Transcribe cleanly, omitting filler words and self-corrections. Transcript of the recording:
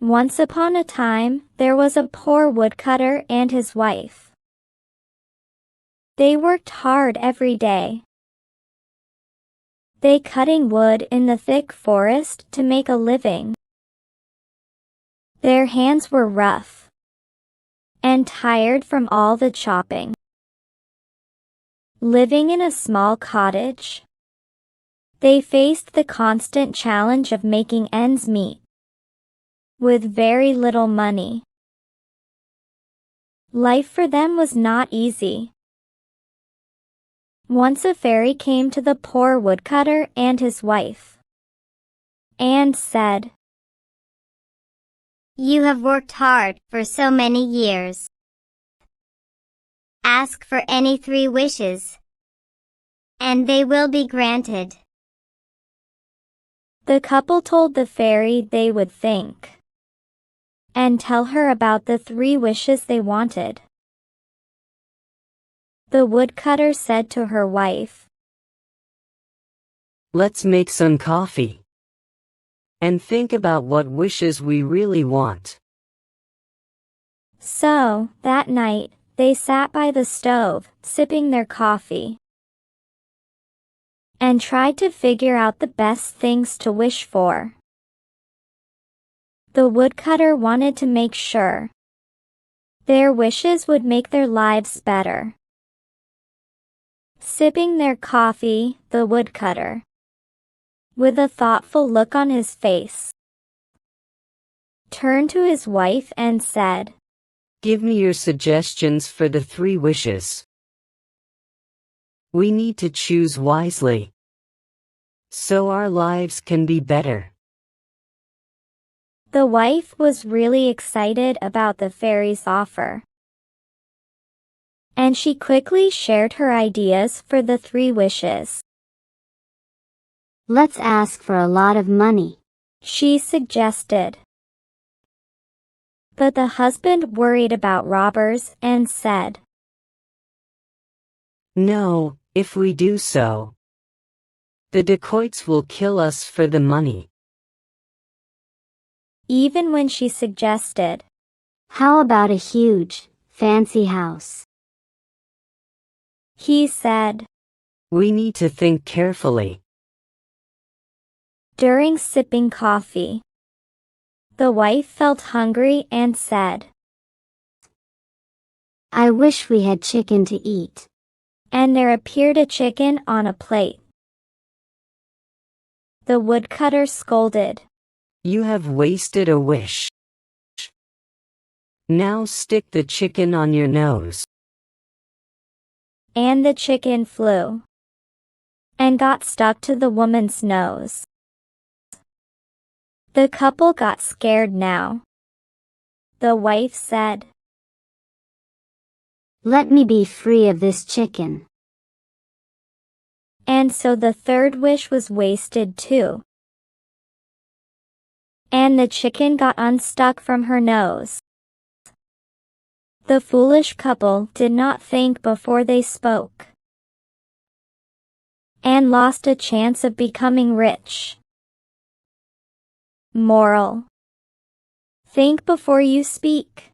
Once upon a time, there was a poor woodcutter and his wife. They worked hard every day. They cutting wood in the thick forest to make a living. Their hands were rough and tired from all the chopping. Living in a small cottage, they faced the constant challenge of making ends meet with very little money. Life for them was not easy. Once a fairy came to the poor woodcutter and his wife and said, "You have worked hard for so many years. Ask for any 3 wishes, and they will be granted." The couple told the fairy they would think and tell her about the 3 wishes they wanted. The woodcutter said to her wife, "Let's make some coffee and think about what wishes we really want." So, that night, they sat by the stove, sipping their coffee, and tried to figure out the best things to wish for. The woodcutter wanted to make sure their wishes would make their lives better. Sipping their coffee, the woodcutter, with a thoughtful look on his face, turned to his wife and said, "Give me your suggestions for the 3 wishes. We need to choose wisely so our lives can be better." The wife was really excited about the fairy's offer, and she quickly shared her ideas for the 3 wishes. "Let's ask for a lot of money," she suggested. But the husband worried about robbers and said, "No, if we do so, the dacoits will kill us for the money." Even when she suggested, "How about a huge, fancy house?" he said, "We need to think carefully." During sipping coffee, the wife felt hungry and said, "I wish we had chicken to eat." And there appeared a chicken on a plate. The woodcutter scolded, "You have wasted a wish. Now stick the chicken on your nose." And the chicken flew and got stuck to the woman's nose. The couple got scared now. The wife said, "Let me be free of this chicken." And so the 3rd wish was wasted too. And the chicken got unstuck from her nose. The foolish couple did not think before they spoke, and lost a chance of becoming rich. Moral: think before you speak.